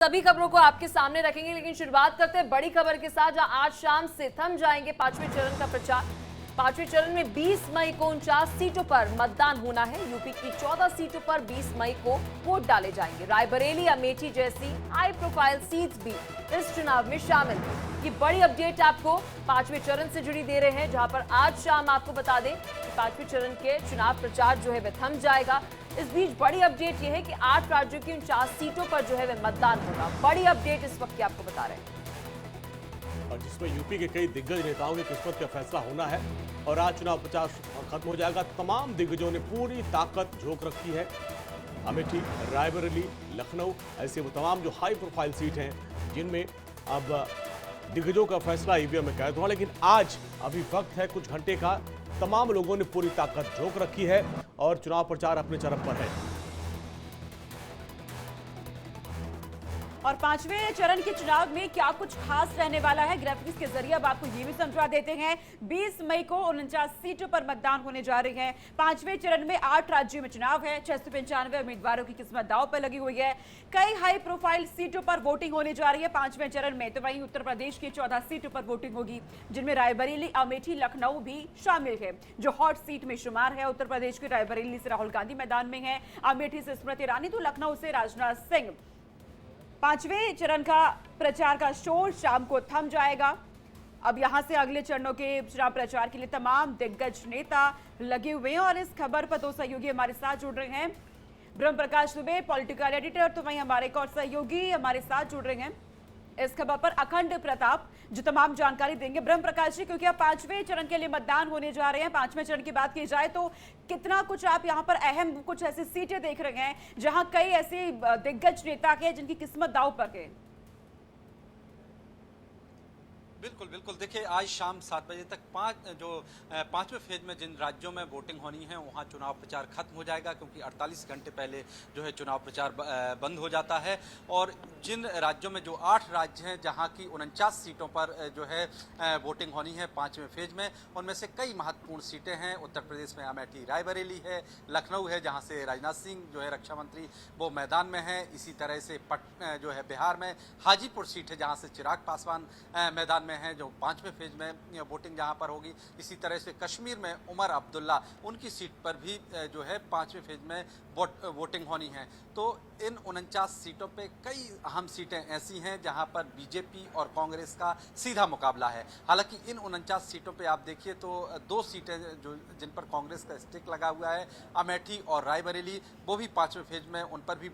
सभी खबरों को आपके सामने रखेंगे, लेकिन शुरुआत करते हैं बड़ी खबर के साथ, जहां आज शाम से थम जाएंगे पांचवें चरण का प्रचार। पांचवें चरण में 20 मई को 49 सीटों पर मतदान होना है। यूपी की 14 सीटों पर 20 मई को वोट डाले जाएंगे। रायबरेली, अमेठी जैसी हाई प्रोफाइल सीट्स भी इस चुनाव में शामिल हैं। ये बड़ी अपडेट आपको पांचवें चरण से जुड़ी दे रहे हैं, जहां पर आज शाम आपको बता दें कि पांचवें चरण के चुनाव प्रचार जो है वह थम जाएगा। इस बीच बड़ी अपडेट यह है कि 8 राज्यों की 49 सीटों पर जो है वह मतदान होगा। बड़ी अपडेट इस वक्त की आपको बता रहे हैं, और जिसमें यूपी के कई दिग्गज नेताओं की किस्मत का फैसला होना है। और आज चुनाव प्रचार खत्म हो जाएगा। तमाम दिग्गजों ने पूरी ताकत झोंक रखी है। अमेठी, रायबरेली, लखनऊ, ऐसे वो तमाम जो हाई प्रोफाइल सीट हैं जिनमें अब दिग्गजों का फैसला ईवीएम में कैद हुआ। लेकिन आज अभी वक्त है कुछ घंटे का। तमाम लोगों ने पूरी ताकत झोंक रखी है और चुनाव प्रचार अपने चरम पर है। और पांचवें चरण के चुनाव में क्या कुछ खास रहने वाला है, ग्राफिक्स के जरिए अब आपको ये भी समझा देते हैं। 20 मई को 49 सीटों पर मतदान होने जा रही है। पांचवें चरण में 8 राज्यों में चुनाव है। 695 उम्मीदवारों की किस्मत दांव पर लगी हुई है। कई हाई प्रोफाइल सीटों पर वोटिंग होने जा रही है पांचवें चरण में। तो वहीं उत्तर प्रदेश की 14 सीटों पर वोटिंग होगी, जिनमें रायबरेली, अमेठी, लखनऊ भी शामिल है, जो हॉट सीट में शुमार है। उत्तर प्रदेश की रायबरेली से राहुल गांधी मैदान में है, अमेठी से स्मृति ईरानी, तो लखनऊ से राजनाथ सिंह। पांचवें चरण का प्रचार का शोर शाम को थम जाएगा। अब यहां से अगले चरणों के चुनाव प्रचार के लिए तमाम दिग्गज नेता लगे हुए हैं। और इस खबर पर 2 सहयोगी हमारे साथ जुड़ रहे हैं, ब्रह्म प्रकाश दुबे, पॉलिटिकल एडिटर, तो वहीं हमारे एक और सहयोगी हमारे साथ जुड़ रहे हैं इस खबर पर, अखंड प्रताप, जो तमाम जानकारी देंगे। ब्रह्म प्रकाश जी, क्योंकि अब 5वें चरण के लिए मतदान होने जा रहे हैं, 5वें चरण की बात की जाए तो कितना कुछ आप यहां पर अहम कुछ ऐसी सीटें देख रहे हैं जहां कई ऐसे दिग्गज नेता के जिनकी किस्मत दांव पर है? बिल्कुल बिल्कुल, देखिए आज शाम 7 बजे तक पांचवें फेज में जिन राज्यों में वोटिंग होनी है वहां चुनाव प्रचार खत्म हो जाएगा, क्योंकि 48 घंटे पहले जो है चुनाव प्रचार बंद हो जाता है। और जिन राज्यों में जो 8 राज्य हैं जहां की 49 सीटों पर जो है वोटिंग होनी है पांचवें फेज में, उनमें से कई महत्वपूर्ण सीटें हैं। उत्तर प्रदेश में अमेठी, रायबरेली है, लखनऊ है जहाँ से राजनाथ सिंह जो है रक्षा मंत्री वो मैदान में है। इसी तरह से जो है बिहार में हाजीपुर सीट है जहाँ से चिराग पासवान मैदान में है, जो 5वें फेज में वोटिंग जहां पर होगी। इसी तरह से कश्मीर में उमर अब्दुल्ला, उनकी सीट पर भी जो है 5वें फेज में वोटिंग होनी है। तो इन 49 सीटों पे कई अहम सीटें ऐसी हैं जहां पर बीजेपी और कांग्रेस का सीधा मुकाबला है। हालांकि इन 49 सीटों पे आप देखिए तो 2 सीटें जो जिन पर कांग्रेस का स्टिक लगा हुआ है, अमेठी और रायबरेली, वो भी 5वें फेज में उन पर भी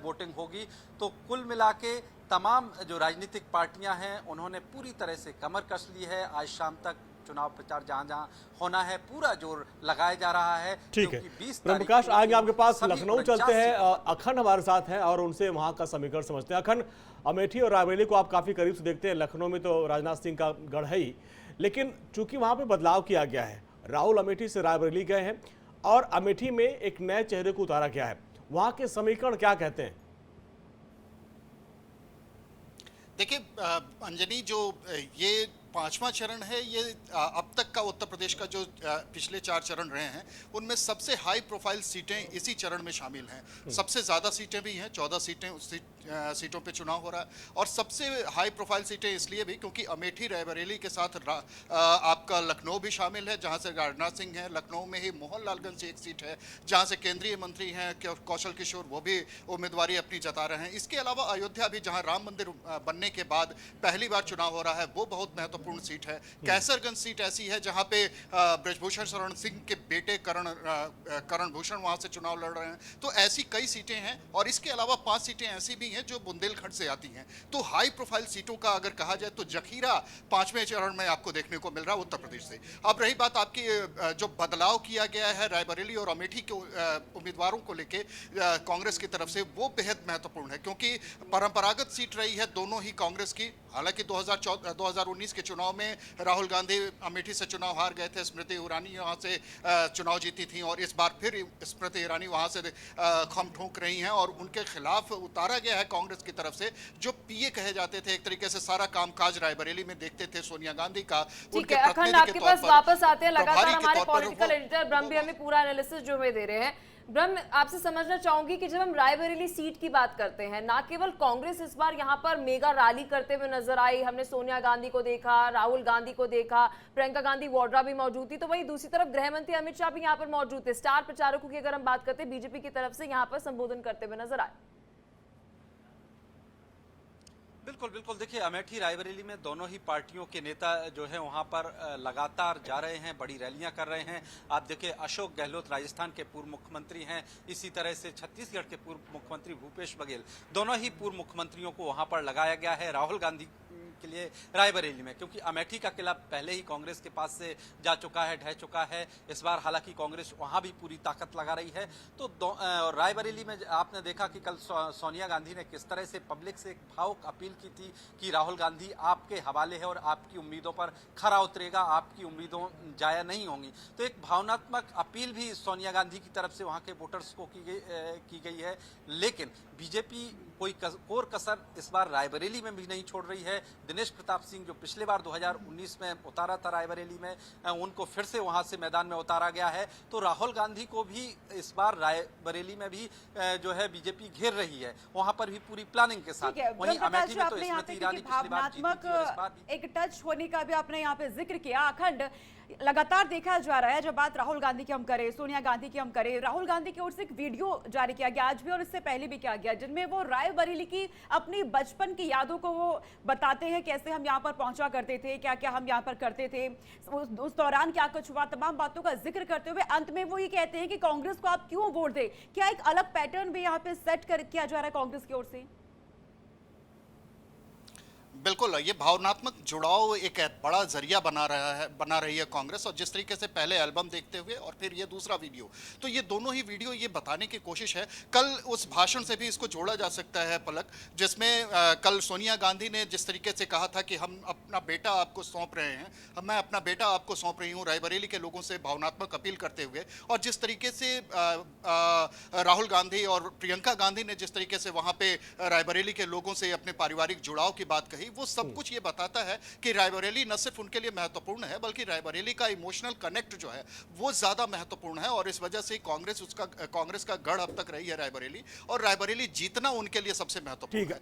वोटिंग होगी। तो कुल मिला के तमाम जो राजनीतिक पार्टियां हैं उन्होंने पूरी तरह से कमर कस ली है। आज शाम तक चुनाव प्रचार जहां जहां होना है पूरा जोर लगाया जा रहा है। ठीक है, प्रकाश आएंगे आपके पास। लखनऊ चलते हैं, अखंड हमारे साथ हैं और उनसे वहां का समीकरण समझते हैं। अखंड, अमेठी और रायबरेली को आप काफी करीब से देखते हैं। लखनऊ में तो राजनाथ सिंह का गढ़ है ही, लेकिन चूंकि वहां पे बदलाव किया गया है, राहुल अमेठी से रायबरेली गए हैं और अमेठी में एक नए चेहरे को उतारा गया है, वहां के समीकरण क्या कहते हैं? देखिए अंजनी, जो ये 5वां चरण है, ये अब तक का उत्तर प्रदेश का जो पिछले 4 चरण रहे हैं उनमें सबसे हाई प्रोफाइल सीटें इसी चरण में शामिल हैं। सबसे ज़्यादा सीटें भी हैं, 14 सीटों पे चुनाव हो रहा है। और सबसे हाई प्रोफाइल सीटें इसलिए भी क्योंकि अमेठी, रायबरेली के साथ आपका लखनऊ भी शामिल है, जहाँ से राजनाथ सिंह हैं। लखनऊ में ही मोहनलालगंज से एक सीट है जहाँ से केंद्रीय मंत्री हैं कौशल किशोर, वो भी उम्मीदवारी अपनी जता रहे हैं। इसके अलावा अयोध्या भी, जहाँ राम मंदिर बनने के बाद पहली बार चुनाव हो रहा है, वो बहुत महत्वपूर्ण सीट है। कैसरगंज सीट ऐसी है जहां पे ब्रजभूषण शरण सिंह के बेटे करण भूषण वहां से चुनाव लड़ रहे हैं। तो ऐसी कई सीटें हैं और इसके अलावा 5 सीटें ऐसी भी हैं जो बुंदेलखंड से आती हैं। तो हाई प्रोफाइल सीटों का अगर कहा जाए तो जखीरा 5वें चरण में आपको देखने को मिल रहा है उत्तर प्रदेश से। अब रही बात आपकी जो बदलाव किया गया है रायबरेली और अमेठी के उम्मीदवारों को लेके कांग्रेस की तरफ से, वो बेहद महत्वपूर्ण है, क्योंकि परंपरागत सीट रही है दोनों ही कांग्रेस की। हालांकि 2019 के चुनाव में राहुल गांधी अमेठी से चुनाव हार गए थे, स्मृति ईरानी वहां से चुनाव जीती थी और इस बार फिर स्मृति ईरानी वहां से खम ठोक रही हैं और उनके खिलाफ उतारा गया है कांग्रेस की तरफ से, जो पीए कहे जाते थे। एक तरीके से सारा कामकाज रायबरेली में देखते थे सोनिया गांधी का। उनके अखंड आपके पास वापस आते हैं, लगातार हमारे पॉलिटिकल एडिटर ब्रह्म भी हमें पूरा एनालिसिस जो है दे रहे हैं। ब्रह्म, आपसे समझना चाहूंगी कि जब हम रायबरेली सीट की बात करते हैं, ना केवल कांग्रेस इस बार यहाँ पर मेगा रैली करते हुए नजर आई, हमने सोनिया गांधी को देखा, राहुल गांधी को देखा, प्रियंका गांधी वाड्रा भी मौजूद थी, तो वहीं दूसरी तरफ गृह मंत्री अमित शाह भी यहाँ पर मौजूद थे। स्टार प्रचारकों की अगर हम बात करते हैं, बीजेपी की तरफ से यहाँ पर संबोधन करते हुए नजर आए। बिल्कुल बिल्कुल, देखिए अमेठी रायबरेली में दोनों ही पार्टियों के नेता जो है वहां पर लगातार जा रहे हैं, बड़ी रैलियां कर रहे हैं। आप देखिए अशोक गहलोत राजस्थान के पूर्व मुख्यमंत्री हैं, इसी तरह से छत्तीसगढ़ के पूर्व मुख्यमंत्री भूपेश बघेल, दोनों ही पूर्व मुख्यमंत्रियों को वहां पर लगाया गया है राहुल गांधी के लिए रायबरेली में, क्योंकि अमेठी का किला पहले ही कांग्रेस के पास से जा चुका है, ढह चुका है। इस बार हालांकि कांग्रेस वहां भी पूरी ताकत लगा रही है। तो रायबरेली में आपने देखा कि कल सोनिया गांधी ने किस तरह से पब्लिक से एक भावुक अपील की थी कि राहुल गांधी आपके हवाले है और आपकी उम्मीदों पर खरा उतरेगा, आपकी उम्मीदों जाया नहीं होंगी। तो एक भावनात्मक अपील भी सोनिया गांधी की तरफ से वहां के वोटर्स को की गई है। लेकिन बीजेपी कोई कोर कसर इस बार रायबरेली में भी नहीं छोड़ रही है। दिनेश प्रताप सिंह जो पिछले बार 2019 में उतारा था रायबरेली में, उनको फिर से वहां से मैदान में उतारा गया है। तो राहुल गांधी को भी इस बार रायबरेली में भी जो है बीजेपी घेर रही है, वहां पर भी पूरी प्लानिंग के साथ। वहीं अमेठी में तो स्मृति ईरानी पिछली बार जीती थी और इस बार भी एक टच होने का भी आपने यहाँ पे जिक्र किया। अखंड लगातार देखा जा रहा है, जब बात राहुल गांधी की हम करें, सोनिया गांधी की हम करें, राहुल गांधी की ओर से एक वीडियो जारी किया गया आज भी और इससे पहले भी किया गया, जिनमें वो रायबरेली की अपनी बचपन की यादों को वो बताते हैं, कैसे हम यहाँ पर पहुंचा करते थे, क्या क्या हम यहाँ पर करते थे, उस दौरान क्या कुछ हुआ, तमाम बातों का जिक्र करते हुए अंत में वो ये कहते हैं कि कांग्रेस को आप क्यों वोट दे। क्या एक अलग पैटर्न भी यहाँ पे सेट किया जा रहा है कांग्रेस की ओर से? बिल्कुल, ये भावनात्मक जुड़ाव एक बड़ा जरिया बना रही है कांग्रेस। और जिस तरीके से पहले एल्बम देखते हुए और फिर ये दूसरा वीडियो, तो ये दोनों ही वीडियो ये बताने की कोशिश है। कल उस भाषण से भी इसको जोड़ा जा सकता है पलक, जिसमें कल सोनिया गांधी ने जिस तरीके से कहा था कि हम अपना बेटा आपको सौंप रहे हैं, मैं अपना बेटा आपको सौंप रही हूँ, रायबरेली के लोगों से भावनात्मक अपील करते हुए। और जिस तरीके से राहुल गांधी और प्रियंका गांधी ने जिस तरीके से वहाँ पे रायबरेली के लोगों से अपने पारिवारिक जुड़ाव की बात कही, वो सब कुछ ये बताता है कि रायबरेली न सिर्फ उनके लिए महत्वपूर्ण है, बल्कि रायबरेली का इमोशनल कनेक्ट जो है वो ज्यादा महत्वपूर्ण है। और इस वजह से कांग्रेस का गढ़ अब तक रही है रायबरेली, और रायबरेली जीतना उनके लिए सबसे महत्वपूर्ण है।